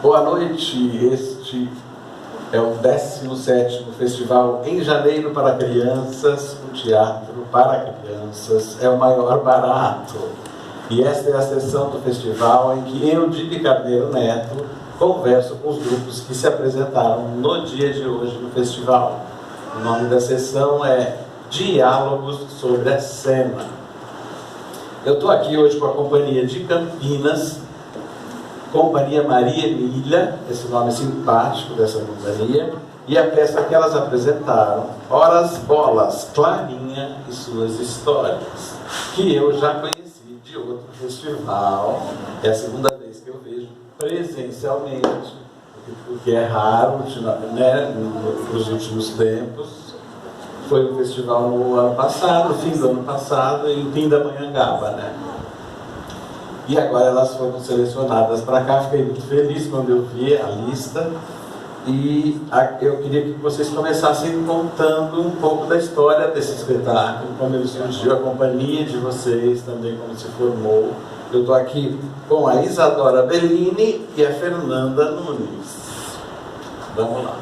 Boa noite, este é o 17º Festival em Janeiro para Crianças, o Teatro para Crianças é o maior barato. E esta é a sessão do festival em que eu, Dipe Carneiro Neto, converso com os grupos que se apresentaram no dia de hoje no festival. O nome da sessão é Diálogos sobre a Cena. Eu estou aqui hoje com a Companhia de Campinas, Companhia Maria Emília, esse nome simpático dessa companhia, e a peça que elas apresentaram, Horas Bolas, Clarinha e Suas Histórias, que eu já conheci de outro festival. É a segunda vez que eu vejo presencialmente, porque é raro, né, nos últimos tempos. Foi um festival no ano passado, fim do ano passado, em Pindamonhangaba, né? E agora elas foram selecionadas para cá. Fiquei muito feliz quando eu vi a lista. E eu queria que vocês começassem contando um pouco da história desse espetáculo, como ele surgiu, a companhia de vocês também, como se formou. Eu estou aqui com a Isadora Bellini e a Fernanda Nunes. Vamos lá.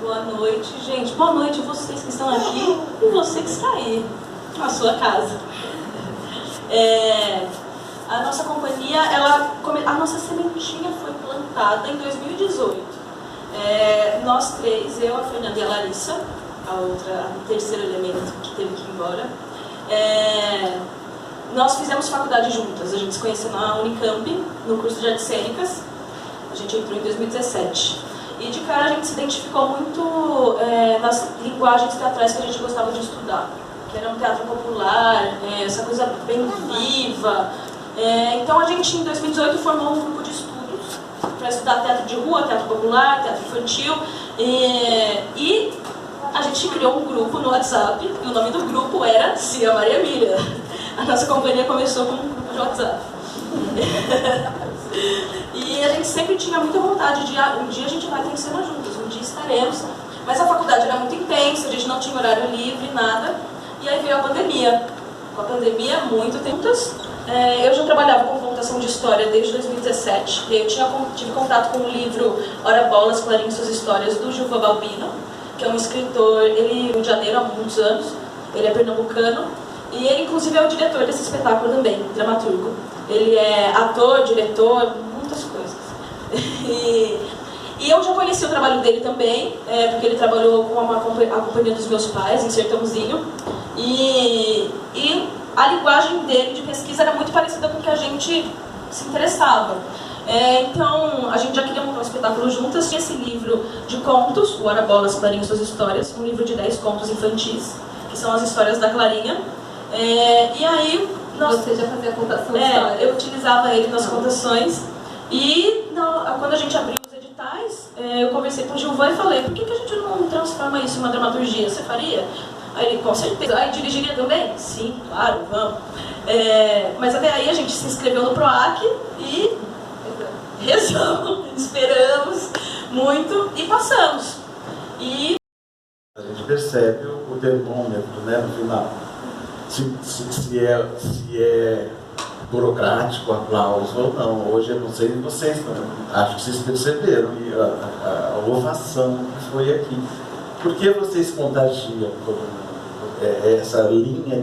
Boa noite, gente. Boa noite a vocês que estão aqui e você que está aí, na sua casa. A nossa companhia, a nossa sementinha foi plantada em 2018. Nós três, eu, a Fernanda e a Larissa, o terceiro elemento que teve que ir embora, nós fizemos faculdade juntas. A gente se conheceu na Unicamp, no curso de Artes Cênicas. A gente entrou em 2017. E de cara a gente se identificou muito nas linguagens teatrais que a gente gostava de estudar, que era um teatro popular, essa coisa bem viva. Então a gente em 2018 formou um grupo de estudos para estudar teatro de rua, teatro popular, teatro infantil, e a gente criou um grupo no WhatsApp, e o nome do grupo era Cia Maria Emília. A nossa companhia começou com um grupo de WhatsApp. E a gente sempre tinha muita vontade de um dia a gente vai ter que ser juntos, um dia estaremos. Mas a faculdade era muito intensa, a gente não tinha horário livre, nada. E aí veio a pandemia. Com a pandemia, muito tempos. Eu já trabalhava com contação de história desde 2017. Eu tive contato com o livro Ora Bolas, Clarinha e Suas Histórias, do Gilva Balbino, que é um escritor, ele é de Janeiro há muitos anos, ele é pernambucano. E ele, inclusive, é o diretor desse espetáculo também, dramaturgo. Ele é ator, diretor, muitas coisas. E eu já conheci o trabalho dele também, porque ele trabalhou com a companhia dos meus pais, em Sertãozinho. E a linguagem dele de pesquisa era muito parecida com o que a gente se interessava. Então, a gente já queria montar um espetáculo juntas. Tinha esse livro de contos, o Ora Bolas, Clarinha e Suas Histórias, um livro de 10 contos infantis, que são as histórias da Clarinha. E aí... Você já fazia a contação de história? Eu utilizava ele nas contações. E quando a gente abriu os editais, eu conversei com o Gilvan e falei: por que a gente não transforma isso em uma dramaturgia? Você faria? Aí ele: com certeza. Aí dirigiria também? Sim, claro, vamos. Mas até aí a gente se inscreveu no PROAC e rezamos, esperamos muito e passamos. E a gente percebe o termômetro, né, no final. Se é burocrático, aplauso ou não. Hoje eu não sei de vocês, acho que vocês perceberam a ovação que foi aqui. Por que vocês contagiam essa linha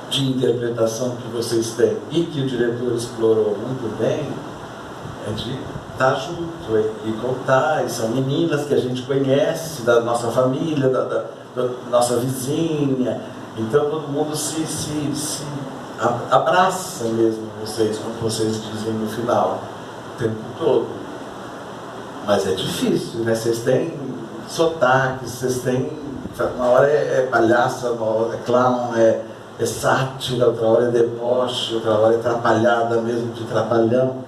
de interpretação que vocês têm e que o diretor explorou muito bem? É de estar junto e contar. E são meninas que a gente conhece, da nossa família, da nossa vizinha. Então todo mundo se abraça mesmo vocês, como vocês dizem no final, o tempo todo. Mas é difícil, né? Vocês têm sotaques, vocês têm... Uma hora é palhaça, uma hora é clown, é sátira, outra hora é deboche, outra hora é trapalhada mesmo, de trapalhão.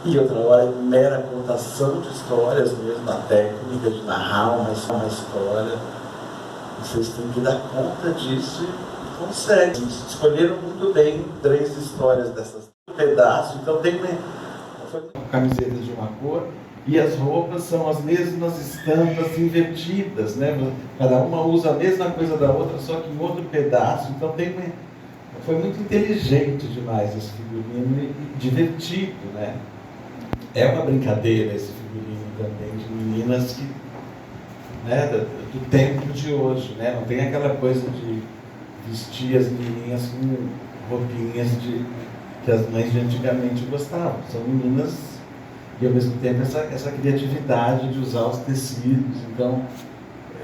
E outra hora é mera contação de histórias mesmo, a técnica de narrar uma história. Vocês têm que dar conta disso e conseguem. Escolheram muito bem 3 histórias dessas pedaços. Então tem camisetas de uma cor e as roupas são as mesmas estampas invertidas, né? Cada uma usa a mesma coisa da outra, só que em outro pedaço. Então tem foi muito inteligente demais esse figurino e divertido, né? É uma brincadeira esse figurino também de meninas que, né, do tempo de hoje, né? Não tem aquela coisa de vestir as menininhas com roupinhas que as mães de antigamente gostavam. São meninas e ao mesmo tempo essa criatividade de usar os tecidos. Então,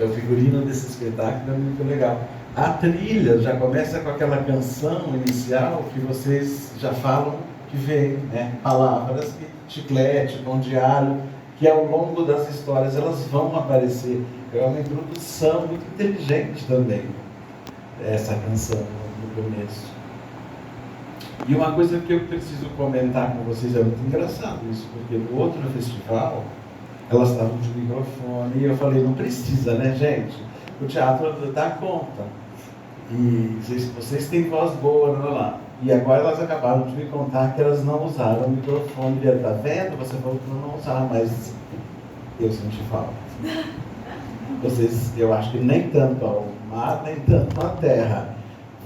o figurino desse espetáculo é muito legal. A trilha já começa com aquela canção inicial que vocês já falam que vem, né? Palavras, chiclete, pão de alho, que ao longo das histórias elas vão aparecer. É uma introdução muito inteligente também, essa canção no começo. E uma coisa que eu preciso comentar com vocês, é muito engraçado isso, porque no outro festival, elas estavam de microfone e eu falei, não precisa, né, gente? O teatro dá conta. E vocês têm voz boa, lá. E agora elas acabaram de me contar que elas não usaram o microfone. E tá vendo? Você falou que não usar, mas eu senti falta. Vocês, eu acho que nem tanto ao mar, nem tanto à terra.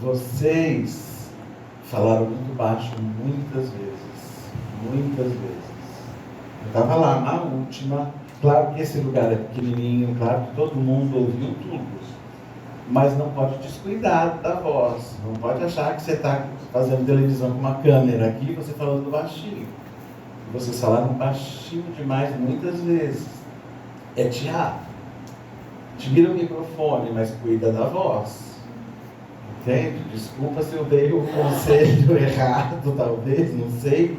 Vocês falaram muito baixo muitas vezes. Muitas vezes. Eu estava lá na última. Claro que esse lugar é pequenininho, claro que todo mundo ouviu tudo. Mas não pode descuidar da voz. Não pode achar que você está fazendo televisão com uma câmera aqui e você falando baixinho. Vocês falaram baixinho demais muitas vezes. É teatro. Tira o microfone, mas cuida da voz. Entende? Desculpa se eu dei o conselho errado, talvez, não sei.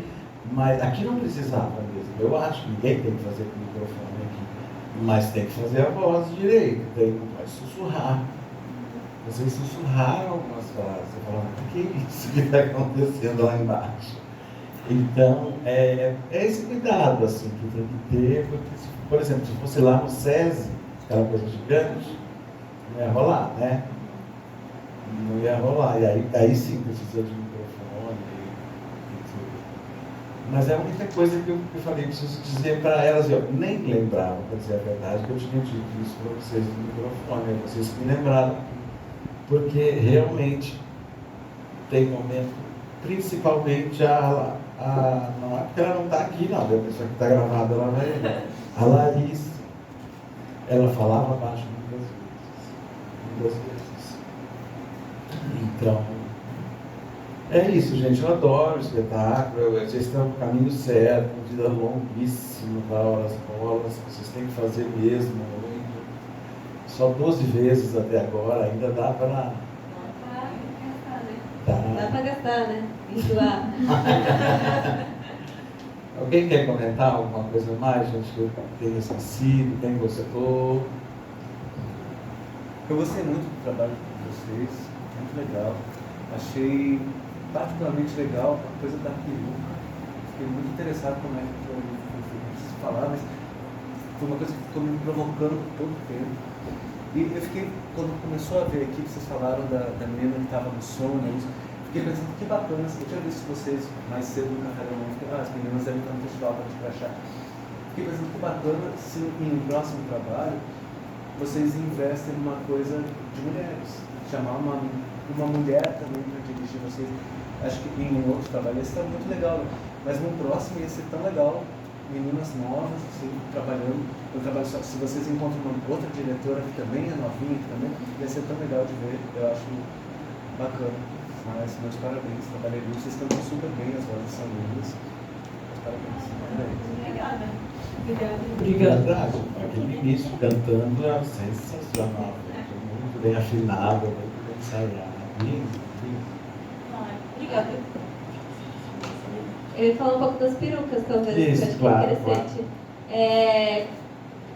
Mas aqui não precisava mesmo. Eu acho que ninguém tem que fazer com o microfone aqui. Mas tem que fazer a voz direito. Não pode sussurrar. Vocês sussurraram algumas frases, falaram, o que é isso que está acontecendo lá embaixo? Então, é esse cuidado assim, que tem que ter, porque, por exemplo, se fosse lá no SESI, aquela coisa gigante, não ia rolar, né? Não ia rolar, e aí sim precisa de microfone e tudo. Mas é a única coisa que eu falei, preciso dizer para elas, eu nem lembrava, para dizer a verdade, que eu tinha dito isso para vocês no microfone, vocês me lembraram. Porque realmente tem momento, principalmente não é porque ela não está aqui, não, a pessoa que está gravada, ela vai ver. A Larissa, ela falava baixo muitas vezes. Então, é isso, gente, eu adoro o espetáculo, vocês estão no caminho certo, uma vida longuíssima, da hora às bolas, vocês têm que fazer mesmo, muito. Só 12 vezes até agora, ainda dá para... Dá para gastar, né? Enjoar. Alguém quer comentar alguma coisa mais, gente, que eu tenha esquecido? Quem gostou? Eu gostei muito do trabalho de vocês, muito legal. Achei particularmente legal a coisa da peruca. Fiquei muito interessado como é que vocês falaram, mas foi uma coisa que ficou me provocando por todo o tempo. E eu fiquei, quando começou a ver aqui, vocês falaram da menina que estava no sono, fiquei pensando, que bacana, eu tinha visto vocês mais cedo no Café da Manhã, as meninas devem estar no festival para te achar. Fiquei pensando, que bacana se em um próximo trabalho vocês investem numa coisa de mulheres, chamar uma mulher também para dirigir vocês. Acho que em um outro trabalho esse está muito legal, mas no próximo ia ser tão legal. Meninas novas, assim, trabalhando. Eu trabalho só, se vocês encontram uma outra diretora que também é novinha, que também ia ser tão legal de ver, eu acho bacana. Mas meus parabéns, trabalhei muito, vocês cantam super bem, as vozes são lindas. Parabéns. Obrigada. Obrigado. Aquele início cantando é sensacional. Muito bem afinado, muito bem ensaiado. Lindo, lindo. Obrigada. Eu ia falar um pouco das perucas, talvez, Isso, que eu acho claro, que é interessante.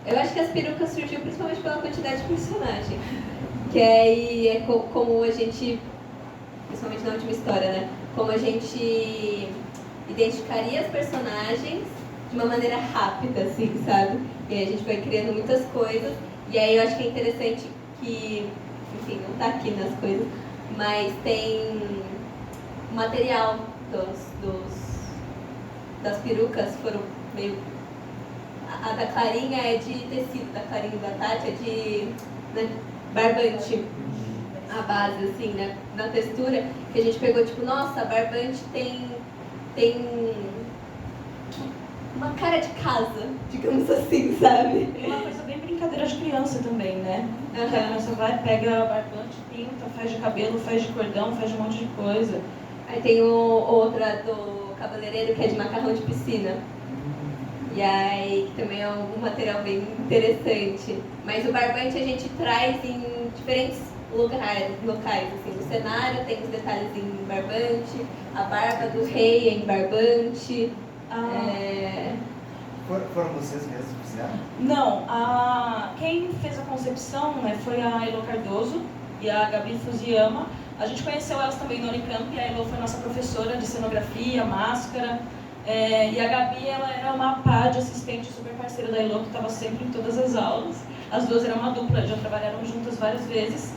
Eu acho que as perucas surgiu principalmente pela quantidade de personagem. Que aí é como a gente, principalmente na última história, né? Como a gente identificaria as personagens de uma maneira rápida, assim, sabe? E aí a gente vai criando muitas coisas. E aí eu acho que é interessante que, enfim, não tá aqui nas coisas, mas tem material das perucas foram meio... A da Clarinha é de tecido, da Clarinha e da Tati é de barbante. a base, assim, né? Na textura, que a gente pegou, tipo, nossa, a Barbante tem uma cara de casa, digamos assim, sabe? Uma coisa bem brincadeira de criança também, né? Uhum. A criança vai, pega a barbante, pinta, faz de cabelo, faz de cordão, faz de um monte de coisa. Aí tem outra do cabeleireiro que é de macarrão de piscina. E aí também é um material bem interessante. Mas o barbante a gente traz em diferentes locais assim. No cenário tem os detalhes em barbante, a barba do rei é em barbante. Foram vocês mesmos que fizeram? Não, quem fez a concepção, né, foi a Elo Cardoso e a Gabi Fusiyama. A gente conheceu elas também no Unicamp, e a Elo foi nossa professora de cenografia, máscara. E a Gabi, ela era uma pá de assistente super parceira da Elo, que estava sempre em todas as aulas. As duas eram uma dupla, já trabalharam juntas várias vezes.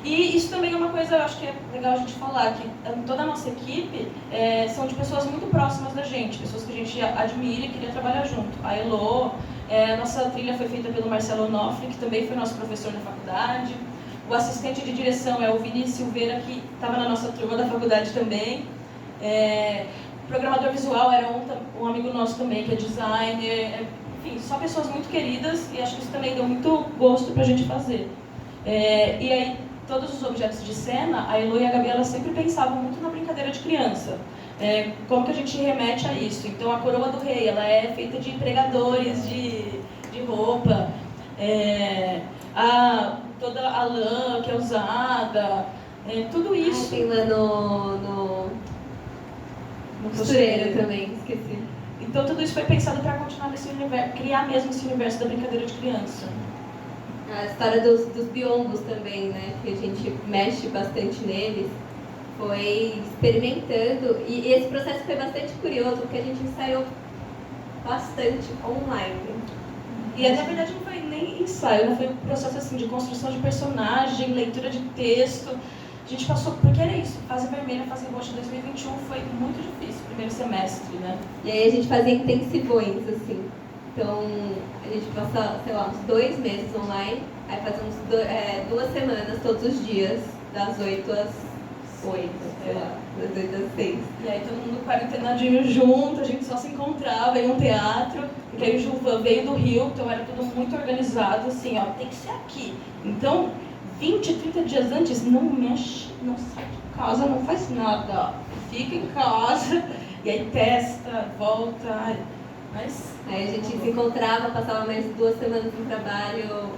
E isso também é uma coisa, eu acho que é legal a gente falar, que toda a nossa equipe são de pessoas muito próximas da gente, pessoas que a gente admira e queria trabalhar junto. A Elo, a nossa trilha foi feita pelo Marcelo Onofre, que também foi nosso professor na faculdade. O assistente de direção é o Vini Silveira, que estava na nossa turma da faculdade também. O programador visual era um amigo nosso também, que é designer. Enfim, só pessoas muito queridas, e acho que isso também deu muito gosto pra gente fazer. E aí, todos os objetos de cena, a Elo e a Gabi, elas sempre pensavam muito na brincadeira de criança. Como que a gente remete a isso? Então, a coroa do rei, ela é feita de pregadores de roupa. Toda a lã que é usada, tudo isso. Tem lá no costureiro também, esqueci. Então tudo isso foi pensado para continuar nesse universo, criar mesmo esse universo da brincadeira de criança. A história dos biombos também, né, que a gente mexe bastante neles, foi experimentando, e esse processo foi bastante curioso, porque a gente ensaiou bastante online. E na verdade não foi nem ensaio, né? Foi um processo assim, de construção de personagem, leitura de texto. A gente passou, porque era isso, fase vermelha, fase roxa 2021 foi muito difícil, primeiro semestre, né? E aí a gente fazia intensivões, assim. Então, a gente passa, sei lá, uns 2 meses online, aí fazemos 2 semanas todos os dias, das 8 às 8, sei lá, das 8 às 6. E aí todo mundo quarentenadinho junto, a gente só se encontrava em um teatro, porque aí o Gilvan veio do Rio, então era tudo muito organizado, assim, ó, tem que ser aqui. Então, 20, 30 dias antes, não mexe, não sai de casa, não faz nada, fica em casa, e aí testa, volta, mas... Aí a gente se encontrava, passava mais 2 semanas no trabalho,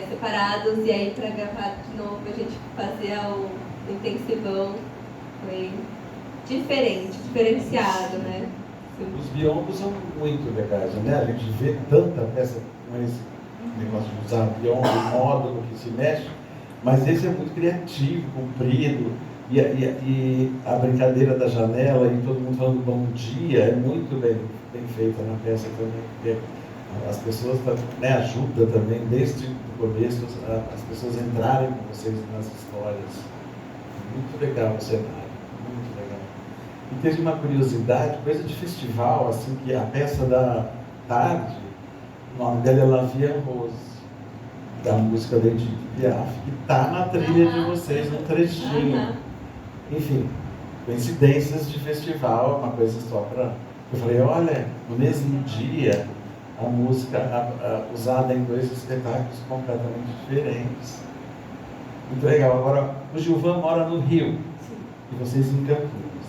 separados, e aí pra gravar de novo a gente fazia o intensivão. Foi diferenciado, né? Os biombos são muito legais, né? A gente vê tanta peça com esse negócio de usar biombo, módulo que se mexe, mas esse é muito criativo, comprido, e a brincadeira da janela e todo mundo falando bom dia é muito bem feita na peça também, porque as pessoas, né, ajudam também desde o começo as pessoas entrarem com vocês nas histórias. Muito legal o cenário, muito legal. E teve uma curiosidade, coisa de festival, assim, que a peça da tarde, o nome dela é La Vie en Rose, da música da Edith Piaf, que está na trilha de vocês, no trechinho. Enfim, coincidências de festival, uma coisa só para... Eu falei, olha, no mesmo dia, a música usada em 2 espetáculos completamente diferentes. Muito legal. Agora, o Gilvan mora no Rio, e vocês em Campinas.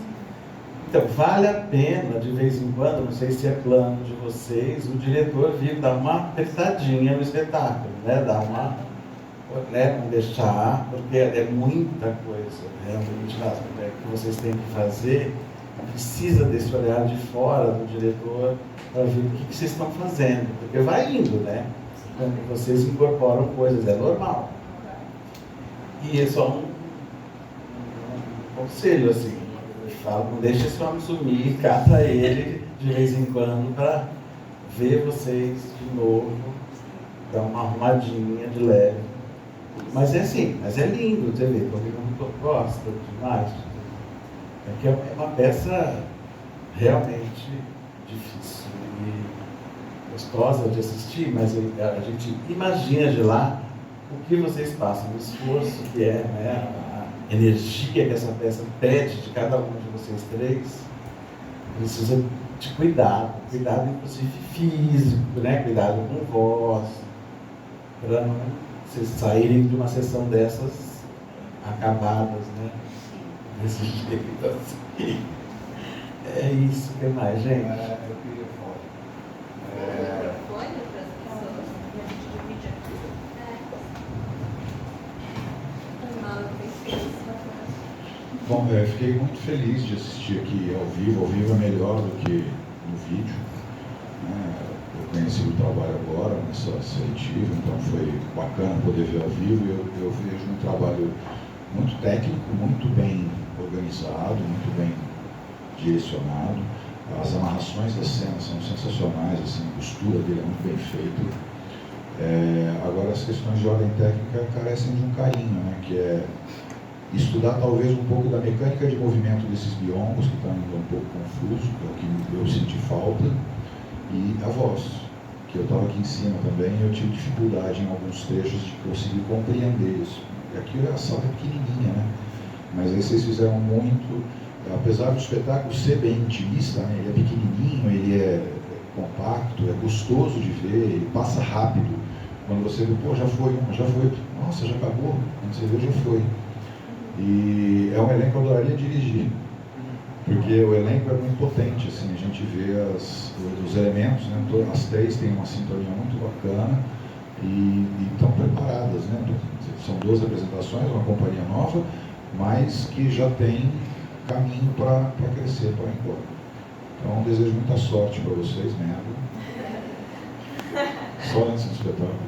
Então, vale a pena, de vez em quando, não sei se é plano de vocês, o diretor vir dar uma apertadinha no espetáculo, né? Dar uma... não deixar, porque é muita coisa, realmente, que vocês têm que fazer. Precisa desse olhar de fora do diretor para ver o que vocês estão fazendo, porque vai indo, né? Quando vocês incorporam coisas, é normal. E é só um conselho, assim, eu falo, não deixa esse homem sumir, cata ele de vez em quando para ver vocês de novo, dar uma arrumadinha de leve. Mas é assim, mas é lindo, você vê, todo mundo gosta demais. É uma peça realmente difícil e gostosa de assistir, mas a gente imagina de lá o que vocês passam, o esforço que é, né, a energia que essa peça pede de cada um de vocês três, precisa de cuidado inclusive físico, né, cuidado com voz, para não vocês saírem de uma sessão dessas acabadas, né, desse jeito assim. É isso, o que mais, gente? Eu queria falar. Microfone para as pessoas. E a gente divide aqui. Bom, eu fiquei muito feliz de assistir aqui ao vivo é melhor do que no vídeo, né? Eu conheci o trabalho agora nessa seletiva, então foi bacana poder ver ao vivo. Eu vejo um trabalho muito técnico, muito bem organizado, muito bem direcionado. As amarrações das cenas são sensacionais, assim, a costura dele é muito bem feita. Agora, as questões de ordem técnica carecem de um carinho, né, que é estudar talvez um pouco da mecânica de movimento desses biombos, que estão ainda um pouco confuso, que é o que eu senti falta, e a voz, que eu estava aqui em cima também, e eu tive dificuldade em alguns trechos de conseguir compreender isso. E aqui a sala é pequenininha, né? Mas aí vocês fizeram muito, apesar do espetáculo ser bem intimista, né? Ele é pequenininho, ele é compacto, é gostoso de ver, ele passa rápido. Quando você vê, pô, já foi, nossa, já acabou, quando você vê, já foi. E é um elenco que eu adoraria dirigir, porque o elenco é muito potente, assim, a gente vê os elementos, né? As três têm uma sintonia muito bacana e estão preparadas, né? São 2 apresentações, uma companhia nova, mas que já tem caminho para crescer, para ir embora. Então, desejo muita sorte para vocês, merda. Só antes do espetáculo.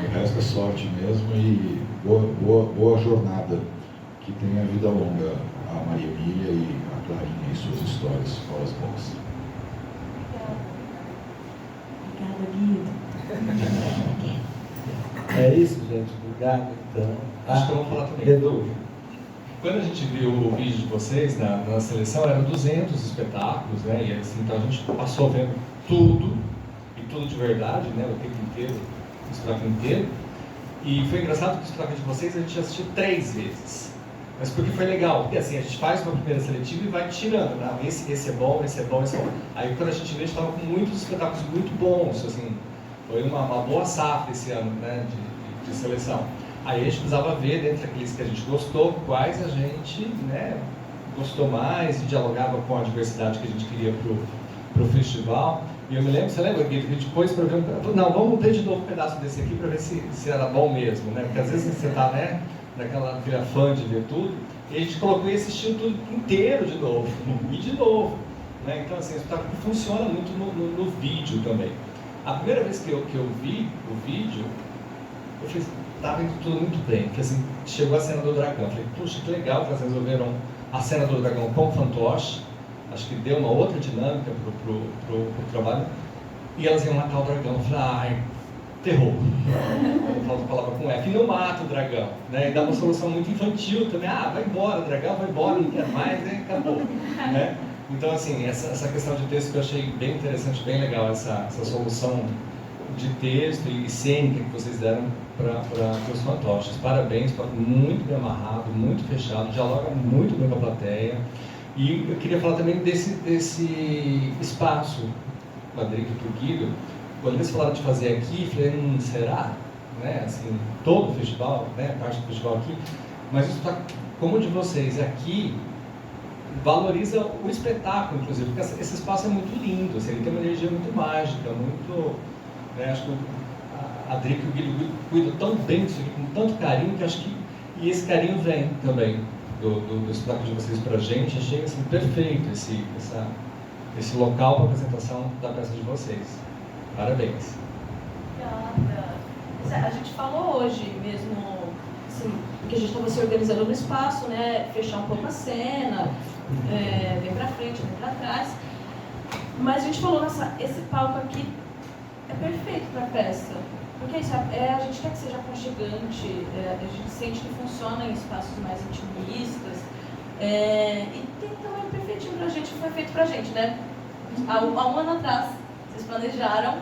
O resto é sorte mesmo e boa jornada. Que tenha vida longa a Maria Emília e a Clarinha e suas histórias. Falas boas. Obrigada, Guido. É isso, gente. Obrigado, então. Acho que eu vou falar também. Edu. Quando a gente viu o vídeo de vocês na seleção, eram 200 espetáculos, né? E assim, então a gente passou vendo tudo, e tudo de verdade, né? O tempo inteiro, o espetáculo inteiro. E foi engraçado que o espetáculo de vocês a gente assistiu 3 vezes. Mas porque foi legal, porque assim, a gente faz uma primeira seletiva e vai tirando, né? Esse é bom, esse é bom, esse é bom. Aí quando a gente vê, a gente estava com muitos espetáculos muito bons, assim, foi uma boa safra esse ano, né, de seleção. Aí a gente precisava ver, dentro daqueles que a gente gostou, quais a gente, né, gostou mais e dialogava com a diversidade que a gente queria pro festival. E eu me lembro, você lembra, Guido, que depois para ver não, vamos ver de novo um pedaço desse aqui para ver se era bom mesmo, né? Porque às vezes você está, né, naquela fã de ver tudo, e a gente colocou e assistiu tudo inteiro de novo, e de novo, né? Então assim, o espetáculo funciona muito no vídeo também. A primeira vez que eu vi o vídeo, eu falei, estava indo tudo muito bem, porque assim, chegou a cena do dragão, eu falei, puxa, que legal que elas resolveram a cena do dragão com fantoche, acho que deu uma outra dinâmica pro trabalho, e elas iam matar o dragão, eu falei, ai, terror. Eu falo a palavra com F, e não mata o dragão, né? E dá uma solução muito infantil também, vai embora, o dragão vai embora, não quer mais, e acabou, né? Então, assim, essa questão de texto que eu achei bem interessante, bem legal, essa solução de texto e cênica que vocês deram para os fantoches. Parabéns, muito bem amarrado, muito fechado, dialoga muito bem com a plateia. E eu queria falar também desse espaço, o Adrico e o Guido. Quando eles falaram de fazer aqui, eu falei, será? Né? Assim, todo o festival, né? Parte do festival aqui. Mas isso está, como o de vocês, aqui, valoriza o espetáculo, inclusive, porque esse espaço é muito lindo, assim, ele tem uma energia muito mágica, muito... Né? Acho que a Adrico e o Guido cuidam tão bem disso aqui, com tanto carinho, que acho que... E esse carinho vem também do espetáculo de vocês pra gente. Achei assim, perfeito esse local para apresentação da peça de vocês. Parabéns. Obrigada. A gente falou hoje mesmo, assim, que a gente estava se organizando no espaço, né? Fechar um pouco a cena, vem pra frente, vem pra trás. Mas a gente falou, nossa, esse palco aqui é perfeito pra peça. Porque isso, a gente quer que seja aconchegante, a gente sente que funciona em espaços mais intimistas. E tem também perfeitinho pra gente, foi feito pra gente, né? Há um ano atrás, vocês planejaram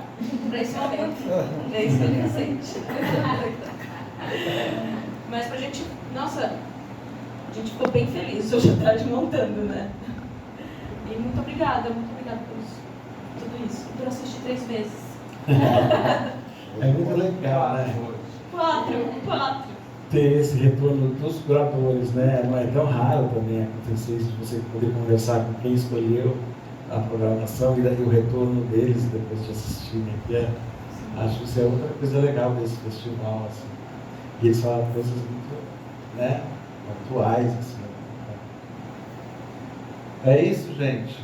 para esse momento. É isso que a gente sente. Mas pra gente, nossa, a gente ficou bem feliz hoje à tarde montando, né? E muito obrigada por tudo isso. Por assistir 3 vezes. É muito legal, né? 4. Ter esse retorno dos curadores, né? Não é tão raro também acontecer isso, de você poder conversar com quem escolheu a programação e daí o retorno deles depois de assistirem aqui. Acho que isso é outra coisa legal desse festival, assim. E eles falam coisas muito, né, atuais, assim. É isso, gente.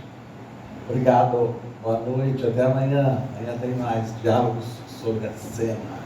Obrigado. Boa noite. Até amanhã. Amanhã tem mais diálogos sobre a cena.